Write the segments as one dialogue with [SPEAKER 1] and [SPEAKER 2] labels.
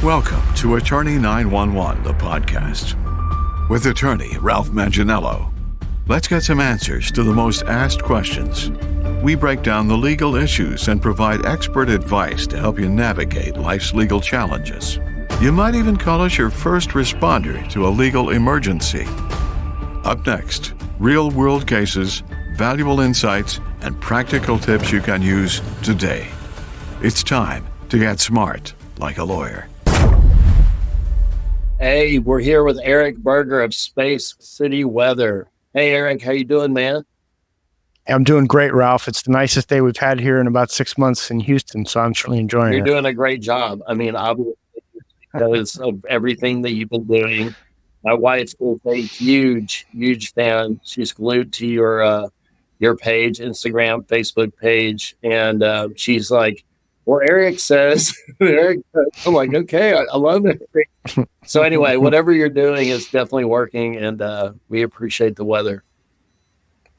[SPEAKER 1] Welcome to Attorney 911, the podcast. With attorney Ralph Manginello. Let's get some answers to the most asked questions. We break down the legal issues and provide expert advice to help you navigate life's legal challenges. You might even call us your first responder to a legal emergency. Up next, real-world cases, valuable insights, and practical tips you can use today. It's time to get smart like a lawyer.
[SPEAKER 2] Hey, we're here with Eric Berger of Space City Weather. Hey, Eric, how you doing, man?
[SPEAKER 3] I'm doing great, Ralph. It's the nicest day we've had here in about 6 months in Houston, so I'm certainly enjoying it.
[SPEAKER 2] You're doing a great job. I mean, obviously, because of everything that you've been doing. My wife is a huge fan. She's glued to your page, Instagram, Facebook page, and she's like, "Well, Eric says," Eric. I'm like, "Okay, I love it." So anyway, whatever you're doing is definitely working, and we appreciate the weather.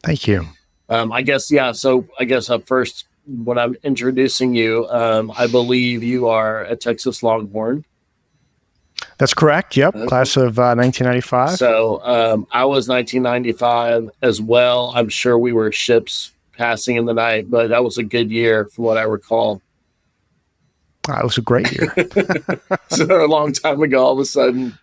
[SPEAKER 3] Thank you.
[SPEAKER 2] I guess, yeah. So I guess up first, when I'm introducing you, I believe you are a Texas Longhorn.
[SPEAKER 3] That's correct. Yep. Class of 1995.
[SPEAKER 2] So I was 1995 as well. I'm sure we were ships passing in the night, but that was a good year from what I recall.
[SPEAKER 3] It was a great year.
[SPEAKER 2] So a long time ago, all of a sudden.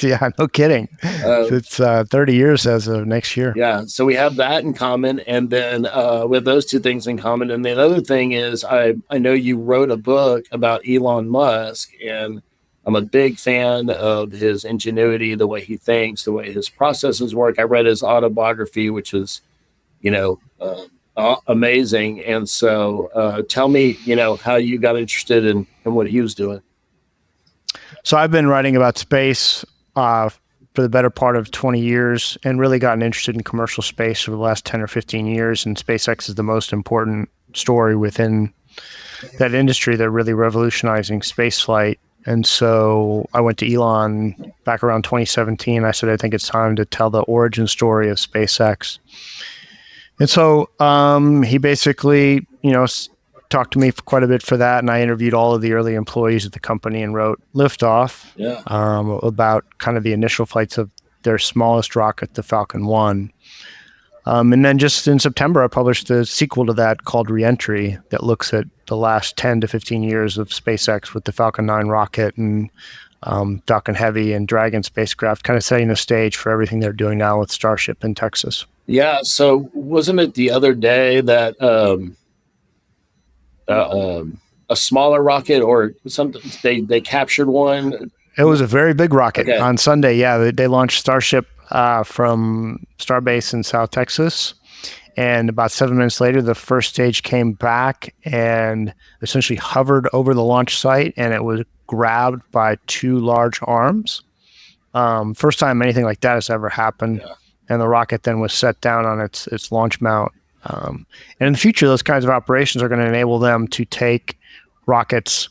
[SPEAKER 3] Yeah, no kidding. It's 30 years as of next year.
[SPEAKER 2] Yeah, so we have that in common, and then we have those two things in common. And the other thing is, I know you wrote a book about Elon Musk, and I'm a big fan of his ingenuity, the way he thinks, the way his processes work. I read his autobiography, which is, amazing. And so tell me, how you got interested in what he was doing.
[SPEAKER 3] So I've been writing about space for the better part of 20 years and really gotten interested in commercial space for the last 10 or 15 years. And SpaceX is the most important story within that industry. They're really revolutionizing space flight. And so I went to Elon back around 2017. I said, I think it's time to tell the origin story of SpaceX. And so he basically, talked to me for quite a bit for that. And I interviewed all of the early employees at the company and wrote Liftoff about kind of the initial flights of their smallest rocket, the Falcon 1. And then just in September, I published a sequel to that called Reentry that looks at the last 10 to 15 years of SpaceX with the Falcon 9 rocket and Falcon Heavy and Dragon spacecraft, kind of setting the stage for everything they're doing now with Starship in Texas.
[SPEAKER 2] Yeah. So wasn't it the other day that a smaller rocket or something, they captured one?
[SPEAKER 3] It was a very big rocket on Sunday. Yeah, they launched Starship from Starbase in South Texas. And about 7 minutes later, the first stage came back and essentially hovered over the launch site, and it was grabbed by two large arms. First time anything like that has ever happened. Yeah. And the rocket then was set down on its launch mount. And in the future, those kinds of operations are going to enable them to take rockets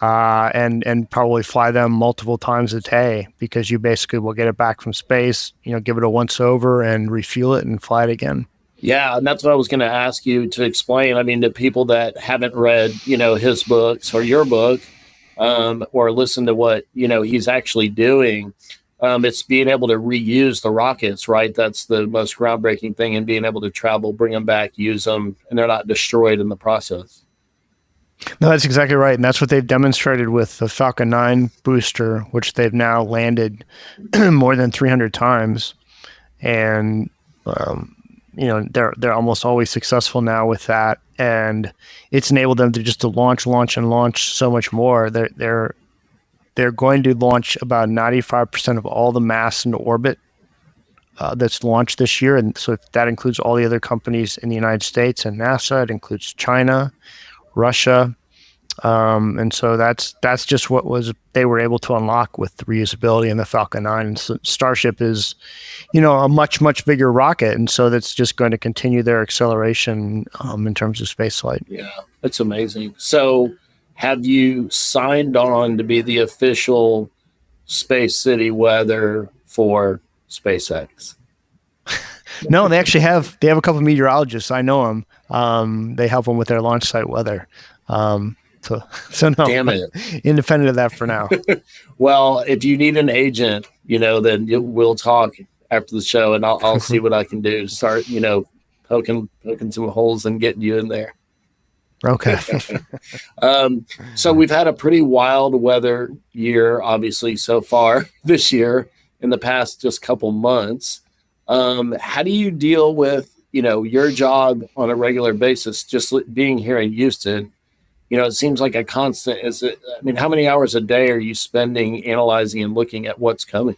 [SPEAKER 3] and probably fly them multiple times a day, because you basically will get it back from space, give it a once over and refuel it and fly it again.
[SPEAKER 2] Yeah, and that's what I was going to ask you to explain. I mean, to people that haven't read, his books or your book, or listen to what, he's actually doing. It's being able to reuse the rockets, right? That's the most groundbreaking thing, and being able to travel, bring them back, use them, and they're not destroyed in the process.
[SPEAKER 3] No, that's exactly right. And that's what they've demonstrated with the Falcon 9 booster, which they've now landed more than 300 times. And, they're almost always successful now with that. And it's enabled them to launch so much more. They're going to launch about 95% of all the mass into orbit that's launched this year. And so that includes all the other companies in the United States and NASA. It includes China, Russia. And so that's just what they were able to unlock with the reusability in the Falcon 9. And so Starship is, a much, much bigger rocket. And so that's just going to continue their acceleration in terms of spaceflight.
[SPEAKER 2] Yeah, that's amazing. So have you signed on to be the official Space City Weather for SpaceX?
[SPEAKER 3] No, they actually have. They have a couple of meteorologists. I know them. They help them with their launch site weather. So no,
[SPEAKER 2] Damn it.
[SPEAKER 3] independent of that for now.
[SPEAKER 2] Well, if you need an agent, then we'll talk after the show, and I'll see what I can do. Start, poking some holes and getting you in there.
[SPEAKER 3] Okay.
[SPEAKER 2] So we've had a pretty wild weather year, obviously, so far this year. In the past just couple months, how do you deal with your job on a regular basis? Just being here in Houston, it seems like a constant. How many hours a day are you spending analyzing and looking at what's coming?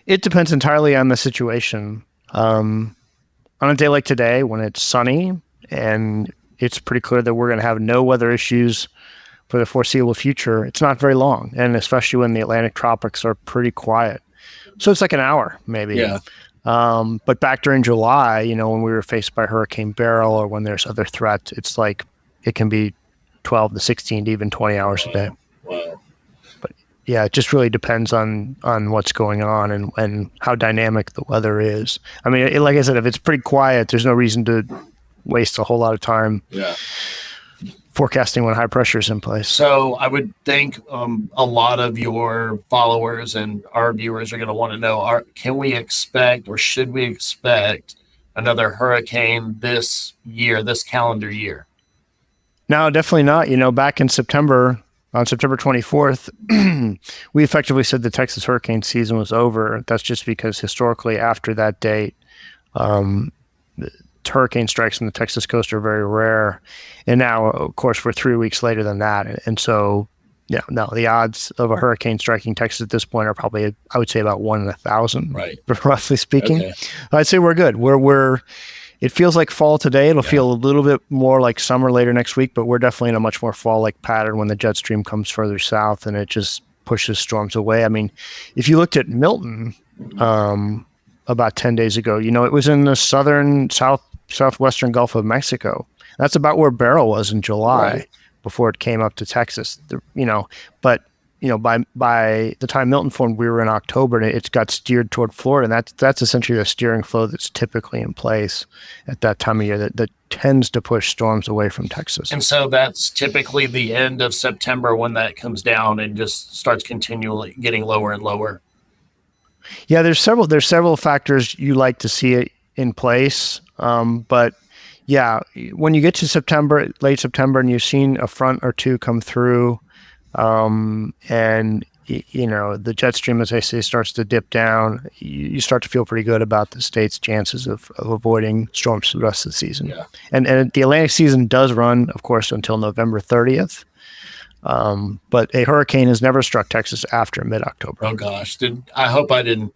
[SPEAKER 3] It depends entirely on the situation. On a day like today, when it's sunny and it's pretty clear that we're going to have no weather issues for the foreseeable future, it's not very long. And especially when the Atlantic tropics are pretty quiet. So it's like an hour, maybe.
[SPEAKER 2] Yeah.
[SPEAKER 3] But back during July, when we were faced by Hurricane Beryl or when there's other threats, it's like it can be 12 to 16 to even 20 hours a day.
[SPEAKER 2] Wow.
[SPEAKER 3] But yeah, it just really depends on what's going on and how dynamic the weather is. Like I said, if it's pretty quiet, there's no reason to waste a whole lot of time forecasting when high pressure is in place.
[SPEAKER 2] So I would think a lot of your followers and our viewers are going to want to know, can we expect or should we expect another hurricane this year, this calendar year?
[SPEAKER 3] No, definitely not. Back in September, on September 24th, we effectively said the Texas hurricane season was over. That's just because historically after that date, hurricane strikes on the Texas coast are very rare. And now, of course, we're 3 weeks later than that. And so, the odds of a hurricane striking Texas at this point are probably, I would say, about 1 in 1,000,
[SPEAKER 2] right?
[SPEAKER 3] Roughly speaking.
[SPEAKER 2] Okay.
[SPEAKER 3] I'd say we're good. It feels like fall today. It'll feel a little bit more like summer later next week, but we're definitely in a much more fall-like pattern when the jet stream comes further south and it just pushes storms away. If you looked at Milton about 10 days ago, it was in the southwestern Gulf of Mexico. That's about where Beryl was in July before it came up to Texas. But by the time Milton formed, we were in October, and it's got steered toward Florida, and that's essentially the steering flow that's typically in place at that time of year that tends to push storms away from Texas.
[SPEAKER 2] And so that's typically the end of September when that comes down and just starts continually getting lower and lower.
[SPEAKER 3] Yeah, there's several factors you like to see it in place, but yeah, when you get to September, late September, and you've seen a front or two come through, and the jet stream, as I say, starts to dip down, you start to feel pretty good about the state's chances of avoiding storms for the rest of the season.
[SPEAKER 2] Yeah.
[SPEAKER 3] And the Atlantic season does run, of course, until November 30th. But a hurricane has never struck Texas after mid-October.
[SPEAKER 2] Oh gosh, I hope I didn't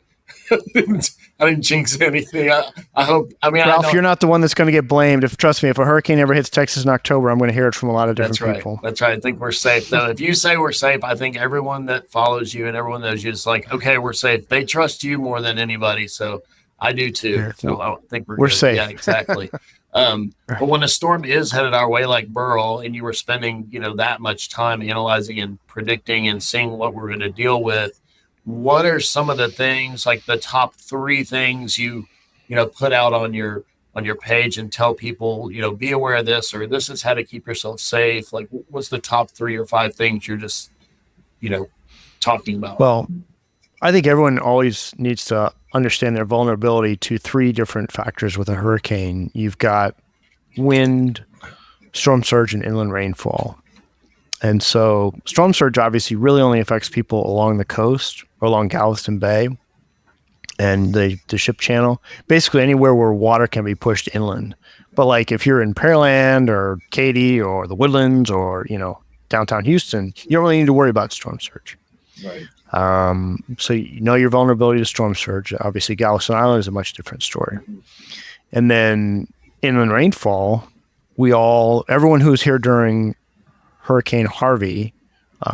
[SPEAKER 2] I didn't jinx anything. I hope.
[SPEAKER 3] Ralph, you're not the one that's going to get blamed. Trust me, if a hurricane ever hits Texas in October, I'm going to hear it from a lot of different people.
[SPEAKER 2] That's right. I think we're safe, though. If you say we're safe, I think everyone that follows you and everyone knows you is like, okay, we're safe. They trust you more than anybody, so I do too.
[SPEAKER 3] Yeah,
[SPEAKER 2] so I think we're
[SPEAKER 3] good. Safe.
[SPEAKER 2] Yeah, exactly. But when a storm is headed our way, like Beryl, and you were spending that much time analyzing and predicting and seeing what we're going to deal with, what are some of the things, like the top 3 things you put out on your page and tell people, be aware of this, or this is how to keep yourself safe? Like, what's the top 3 or 5 things you're just, talking about?
[SPEAKER 3] Well, I think everyone always needs to understand their vulnerability to 3 different factors with a hurricane. You've got wind, storm surge, and inland rainfall. And so storm surge obviously really only affects people along the coast or along Galveston Bay and the ship channel, basically anywhere where water can be pushed inland. But like if you're in Pearland or Katy or the Woodlands or, downtown Houston, you don't really need to worry about storm surge.
[SPEAKER 2] Right.
[SPEAKER 3] So your vulnerability to storm surge. Obviously, Galveston Island is a much different story. And then inland rainfall, everyone who's here during Hurricane Harvey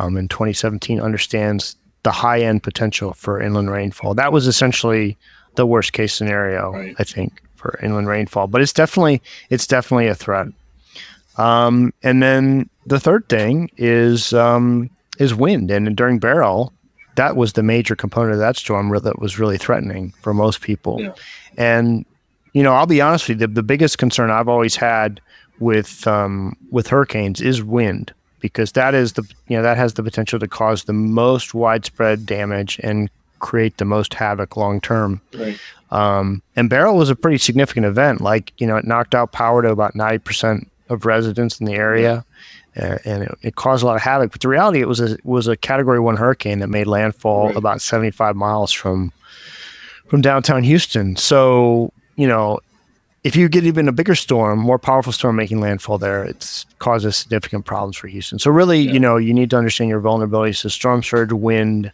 [SPEAKER 3] in 2017 understands the high-end potential for inland rainfall. That was essentially the worst case scenario, right, I think, for inland rainfall. But it's definitely a threat. And then the third thing is wind. And during Beryl, that was the major component of that storm that was really threatening for most people. Yeah. And I'll be honest with you, the biggest concern I've always had with hurricanes is wind, because that is that has the potential to cause the most widespread damage and create the most havoc long term.
[SPEAKER 2] Right.
[SPEAKER 3] And Beryl was a pretty significant event. Like, it knocked out power to about 90% of residents in the area, and it caused a lot of havoc. But the reality, it was a Category 1 hurricane that made landfall about 75 miles from downtown Houston. So, if you get even a bigger storm, more powerful storm making landfall there, it causes significant problems for Houston. So really, you need to understand your vulnerabilities to storm surge, wind,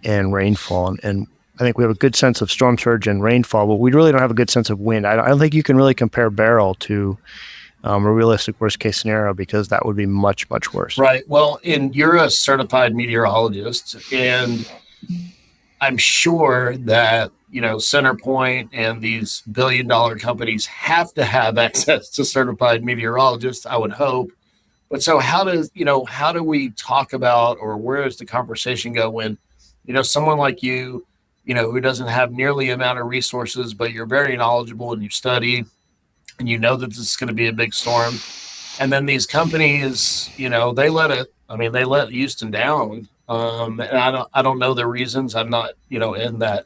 [SPEAKER 3] and rainfall. And I think we have a good sense of storm surge and rainfall, but we really don't have a good sense of wind. I don't think you can really compare Beryl to a realistic worst case scenario, because that would be much, much worse.
[SPEAKER 2] Right. Well, and you're a certified meteorologist, and I'm sure that, CenterPoint and these billion-dollar companies have to have access to certified meteorologists, I would hope. But so how do we talk about, or where does the conversation go when, someone like you, who doesn't have nearly the amount of resources, but you're very knowledgeable and you study and that this is going to be a big storm. And then these companies, they let Houston down. And I don't know the reasons. I'm not, in that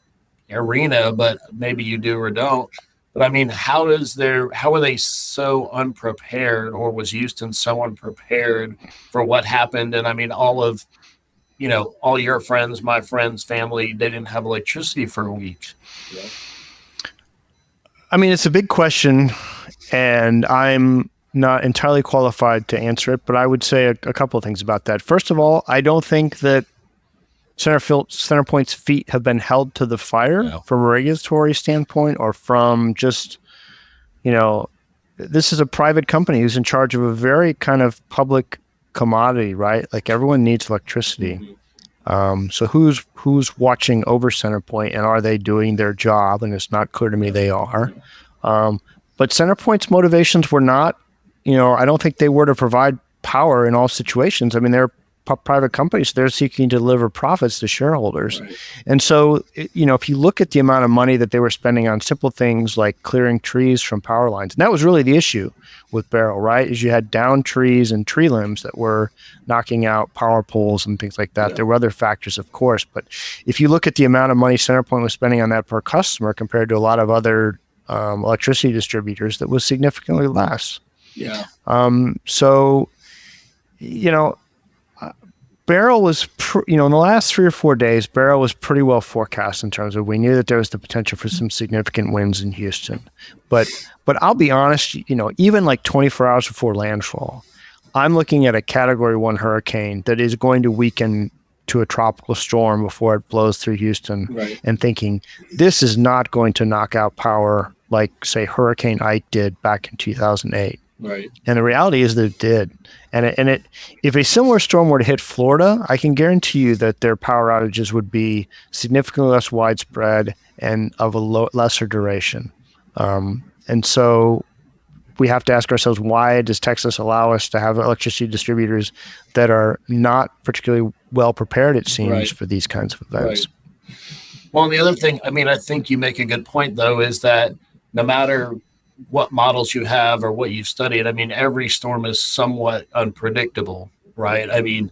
[SPEAKER 2] arena, but maybe you do or don't. But I mean, how are they so unprepared, or was Houston so unprepared for what happened? And I mean, all your friends, my friends, family, they didn't have electricity for a week. Yeah.
[SPEAKER 3] I mean, it's a big question, and I'm not entirely qualified to answer it, but I would say a couple of things about that. First of all, I don't think that CenterPoint's feet have been held to the fire from a regulatory standpoint, or from just, this is a private company who's in charge of a very kind of public commodity, right? Like, everyone needs electricity. So who's watching over CenterPoint, and are they doing their job? And it's not clear to me they are. But CenterPoint's motivations were not, I don't think they were to provide power in all situations. I mean, they're private companies. They're seeking to deliver profits to shareholders. Right. And so, if you look at the amount of money that they were spending on simple things like clearing trees from power lines, and that was really the issue with Beryl, right? Is you had downed trees and tree limbs that were knocking out power poles and things like that. Yeah. There were other factors, of course, but if you look at the amount of money CenterPoint was spending on that per customer compared to a lot of other electricity distributors, that was significantly less.
[SPEAKER 2] Yeah.
[SPEAKER 3] Beryl was, in the last 3 or 4 days, Beryl was pretty well forecast in terms of, we knew that there was the potential for some significant winds in Houston. But I'll be honest, even like 24 hours before landfall, I'm looking at a Category 1 hurricane that is going to weaken to a tropical storm before it blows through Houston, right, and thinking, this is not going to knock out power like, say, Hurricane Ike did back in 2008.
[SPEAKER 2] Right.
[SPEAKER 3] And the reality is that it did. And if a similar storm were to hit Florida, I can guarantee you that their power outages would be significantly less widespread and of a lesser duration. And so we have to ask ourselves, why does Texas allow us to have electricity distributors that are not particularly well prepared, it seems, right, for these kinds of events?
[SPEAKER 2] Right. Well, and the other thing, I mean, I think you make a good point, though, is that no matter what models you have or what you've studied, I mean, every storm is somewhat unpredictable, right? I mean,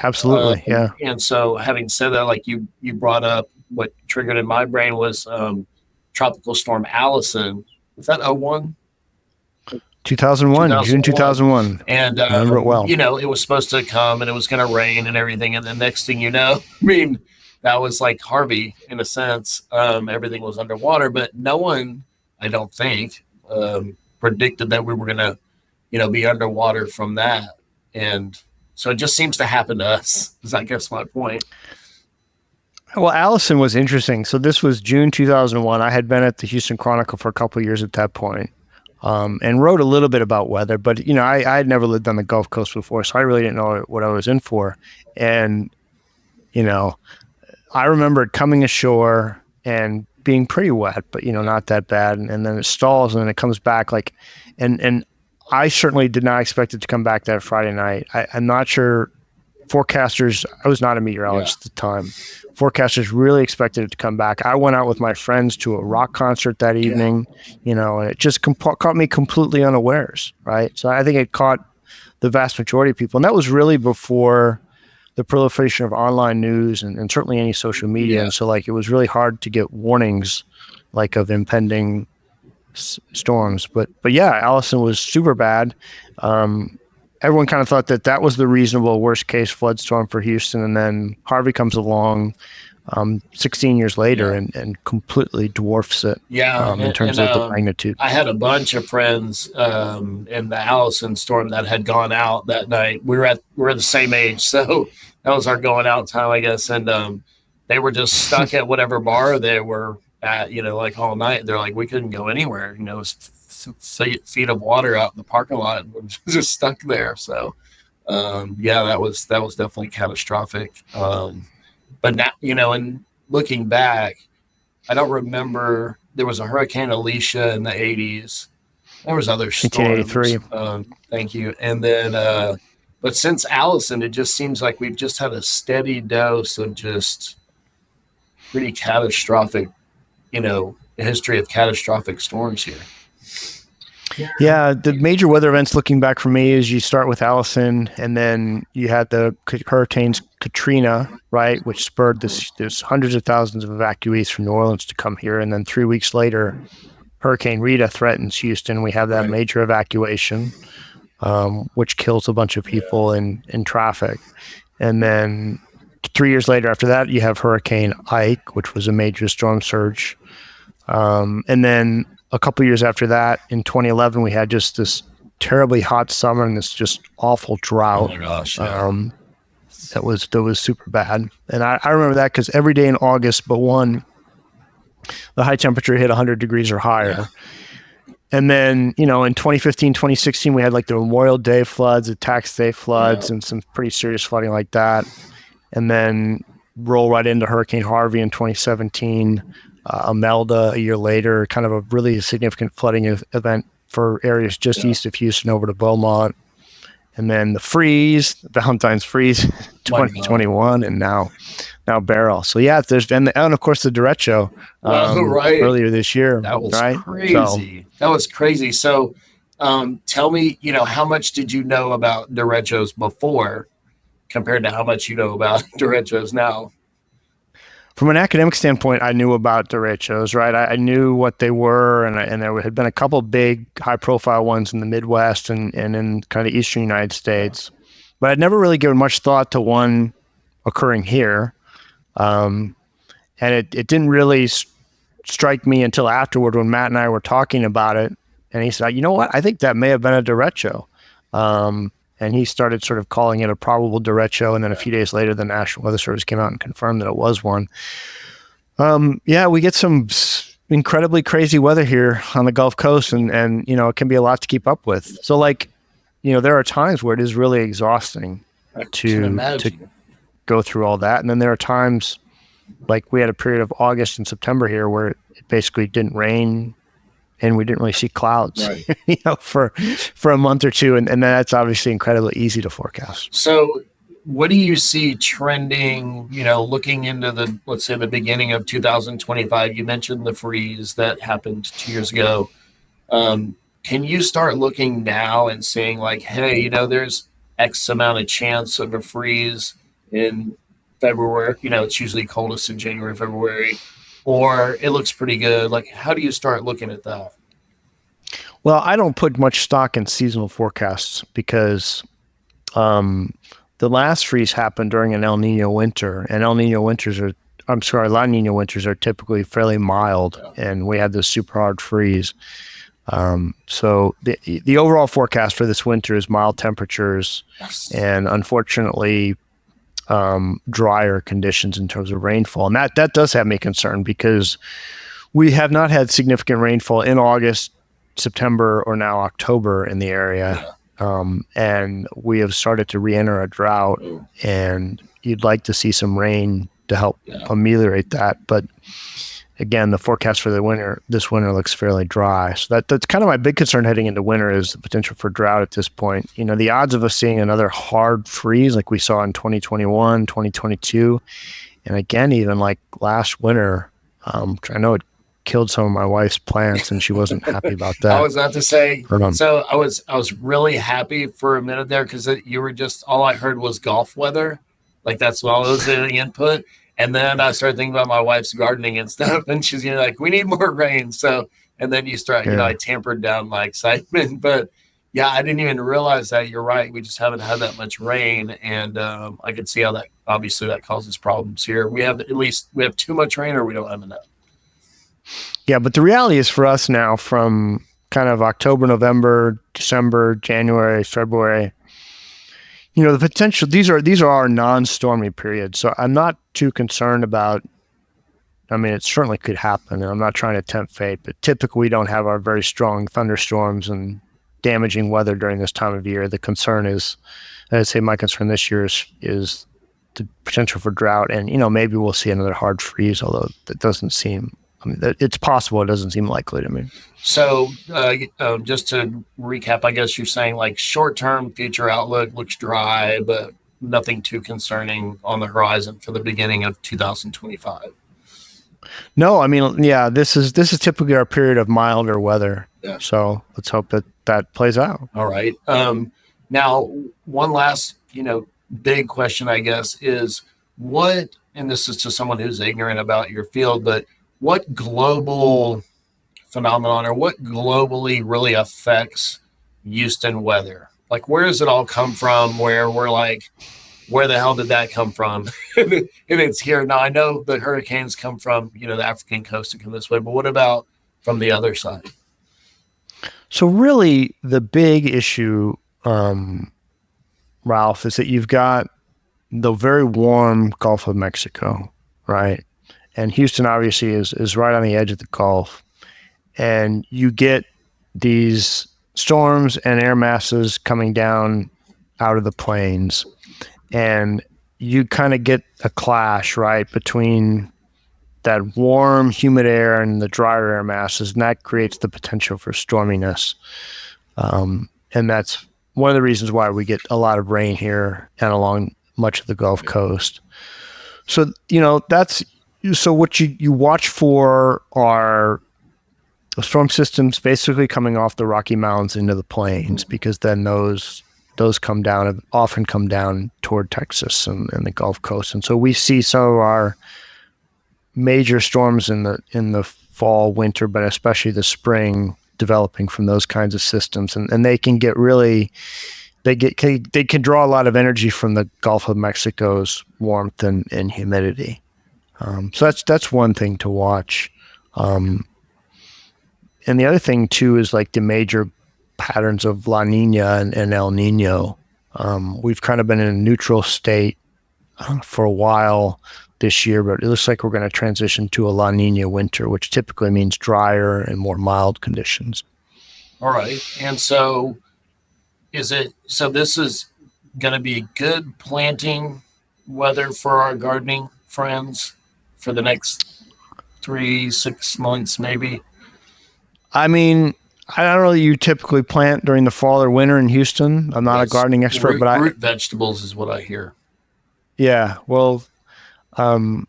[SPEAKER 3] absolutely, yeah.
[SPEAKER 2] And so, having said that, like you brought up, what triggered in my brain was Tropical Storm Allison. Was that 01?
[SPEAKER 3] 2001, June 2001.
[SPEAKER 2] And
[SPEAKER 3] I remember it well.
[SPEAKER 2] It was supposed to come and it was going to rain and everything. And the next thing you know, I mean, that was like Harvey in a sense. Everything was underwater, but no one, I don't think, predicted that we were going to, be underwater from that. And so it just seems to happen to us, is I guess my point.
[SPEAKER 3] Well, Allison was interesting. So this was June 2001. I had been at the Houston Chronicle for a couple of years at that point, and wrote a little bit about weather. But, I had never lived on the Gulf Coast before, so I really didn't know what I was in for. And, I remember coming ashore and being pretty wet, but, not that bad. And then it stalls and then it comes back and I certainly did not expect it to come back that Friday night. I'm not sure forecasters, I was not a meteorologist at the time. Forecasters really expected it to come back. I went out with my friends to a rock concert that evening, and it just caught me completely unawares, right? So I think it caught the vast majority of people. And that was really before the proliferation of online news and certainly any social media. And so it was really hard to get warnings of impending storms. But yeah, Allison was super bad. Everyone kind of thought that was the reasonable worst case flood storm for Houston. And then Harvey comes along 16 years later and completely dwarfs it in terms of the magnitude.
[SPEAKER 2] I had a bunch of friends in the Allison storm that had gone out that night. We're the same age, so that was our going out time, I guess. And they were just stuck at whatever bar they were at, all night. They're like, we couldn't go anywhere. It was feet of water out in the parking lot. We're just stuck there. So, that was definitely catastrophic. But now, and looking back, I don't remember. There was a Hurricane Alicia in the 80s. There was other storms.
[SPEAKER 3] 1983.
[SPEAKER 2] Thank you. And then, but since Allison, it just seems like we've just had a steady dose of just pretty catastrophic, history of catastrophic storms here.
[SPEAKER 3] Yeah, the major weather events looking back for me is you start with Allison, and then you had the hurricanes Katrina, right, which spurred there's hundreds of thousands of evacuees from New Orleans to come here. And then 3 weeks later, Hurricane Rita threatens Houston. We have that major evacuation, which kills a bunch of people in traffic. And then 3 years later after that, you have Hurricane Ike, which was a major storm surge. And then a couple years after that, in 2011, we had just this terribly hot summer and this just awful drought.
[SPEAKER 2] Oh my gosh! Yeah.
[SPEAKER 3] That was super bad. And I remember that because every day in August but one, the high temperature hit 100 degrees or higher. Yeah. And then, in 2015, 2016, we had the Memorial Day floods, the Tax Day floods, and some pretty serious flooding like that. And then roll right into Hurricane Harvey in 2017. Imelda a year later, kind of a really significant flooding event for areas just east of Houston over to Beaumont. And then the Valentine's freeze, 2021, and now Beryl. So yeah, and of course the derecho earlier this year.
[SPEAKER 2] That was crazy. That was crazy. So tell me, how much did you know about derechos before compared to how much you know about derechos now?
[SPEAKER 3] From an academic standpoint, I knew about derechos, right? I knew what they were, and there had been a couple big high-profile ones in the Midwest and in kind of eastern United States. But I'd never really given much thought to one occurring here. And it didn't really strike me until afterward when Matt and I were talking about it. And he said, you know what? I think that may have been a derecho. And he started sort of calling it a probable derecho. And then a few days later, the National Weather Service came out and confirmed that it was one. We get some incredibly crazy weather here on the Gulf Coast, and it can be a lot to keep up with. So there are times where it is really exhausting to go through all that. And then there are times we had a period of August and September here where it basically didn't rain and we didn't really see clouds, for a month or two. And that's obviously incredibly easy to forecast.
[SPEAKER 2] So what do you see trending, looking into let's say the beginning of 2025? You mentioned the freeze that happened 2 years ago. Can you start looking now and saying hey, there's X amount of chance of a freeze in February? It's usually coldest in January, February. Or it looks pretty good. How do you start looking at that?
[SPEAKER 3] Well, I don't put much stock in seasonal forecasts because the last freeze happened during an El Nino winter, and La Nina winters are typically fairly mild, and we had this super hard freeze. So the overall forecast for this winter is mild temperatures and unfortunately drier conditions in terms of rainfall. And that does have me concerned because we have not had significant rainfall in August, September, or now October in the area. And we have started to re-enter a drought, and you'd like to see some rain to help ameliorate that. But again, the forecast for this winter looks fairly dry. So that's kind of my big concern heading into winter is the potential for drought at this point. The odds of us seeing another hard freeze like we saw in 2021, 2022, and again, even like last winter, I know it killed some of my wife's plants and she wasn't happy about that.
[SPEAKER 2] I was about to say, so I was really happy for a minute there because you were just, all I heard was golf weather. Like that's all was the input. And then I started thinking about my wife's gardening and stuff. And she's like, we need more rain. So, and then you start, I tampered down my excitement, but yeah, I didn't even realize that. You're right. We just haven't had that much rain. And I could see how that, obviously that causes problems here. We have too much rain or we don't have enough.
[SPEAKER 3] Yeah, but the reality is for us now from kind of October, November, December, January, February, the potential, these are our non-stormy periods. So I'm not too concerned about, it certainly could happen and I'm not trying to tempt fate, but typically we don't have our very strong thunderstorms and damaging weather during this time of year. The concern is, I'd say my concern this year is the potential for drought and, maybe we'll see another hard freeze, although that doesn't seem, it's possible. It doesn't seem likely to me.
[SPEAKER 2] So just to recap, I guess you're saying like short-term future outlook looks dry, but nothing too concerning on the horizon for the beginning of 2025.
[SPEAKER 3] No, this is typically our period of milder weather. Yeah. So let's hope that plays out.
[SPEAKER 2] All right. Now, one last, big question, I guess, is what, and this is to someone who's ignorant about your field, but what global phenomenon or what globally really affects Houston weather? Like, where does it all come from? Where we're like, where the hell did that come from? And it's here. Now, I know the hurricanes come from, the African coast and come this way, but what about from the other side?
[SPEAKER 3] So really the big issue, Ralph, is that you've got the very warm Gulf of Mexico, right? And Houston obviously is right on the edge of the Gulf. And you get these storms and air masses coming down out of the plains. And you kind of get a clash, right, between that warm, humid air and the drier air masses. And that creates the potential for storminess. And that's one of the reasons why we get a lot of rain here and along much of the Gulf Coast. So, so what you watch for are storm systems basically coming off the Rocky Mountains into the plains, because then those often come down toward Texas and the Gulf Coast. And so we see some of our major storms in the fall, winter, but especially the spring developing from those kinds of systems. And they can get they can draw a lot of energy from the Gulf of Mexico's warmth and humidity. So that's one thing to watch. And the other thing too is like the major patterns of La Nina and El Nino. We've kind of been in a neutral state for a while this year, but it looks like we're going to transition to a La Nina winter, which typically means drier and more mild conditions.
[SPEAKER 2] All right. And so this is going to be good planting weather for our gardening friends for the next 3-6 months, maybe? I
[SPEAKER 3] don't know that you typically plant during the fall or winter in Houston. I'm not a gardening expert, but
[SPEAKER 2] root vegetables is what I hear.
[SPEAKER 3] Yeah. Well, it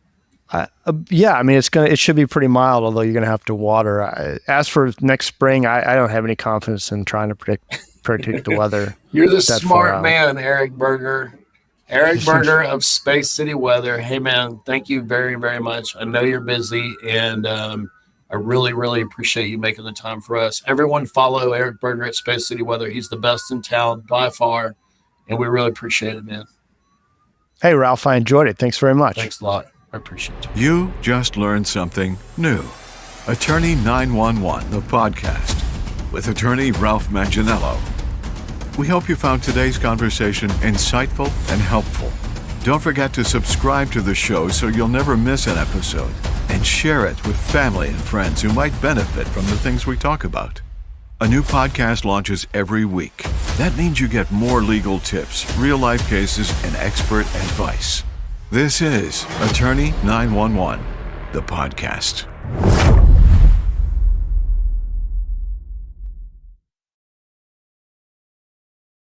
[SPEAKER 3] should be pretty mild, although you're going to have to water. As for next spring, I don't have any confidence in trying to predict the weather.
[SPEAKER 2] You're the smart man, Eric Berger. Eric Berger of Space City Weather. Hey, man, thank you very, very much. I know you're busy, and I really, really appreciate you making the time for us. Everyone follow Eric Berger at Space City Weather. He's the best in town by far, and we really appreciate it, man.
[SPEAKER 3] Hey, Ralph, I enjoyed it. Thanks very much.
[SPEAKER 2] Thanks a lot. I appreciate it.
[SPEAKER 1] You just learned something new. Attorney 911, the podcast, with attorney Ralph Manginello. We hope you found today's conversation insightful and helpful. Don't forget to subscribe to the show so you'll never miss an episode, and share it with family and friends who might benefit from the things we talk about. A new podcast launches every week. That means you get more legal tips, real-life cases, and expert advice. This is Attorney 911, the podcast.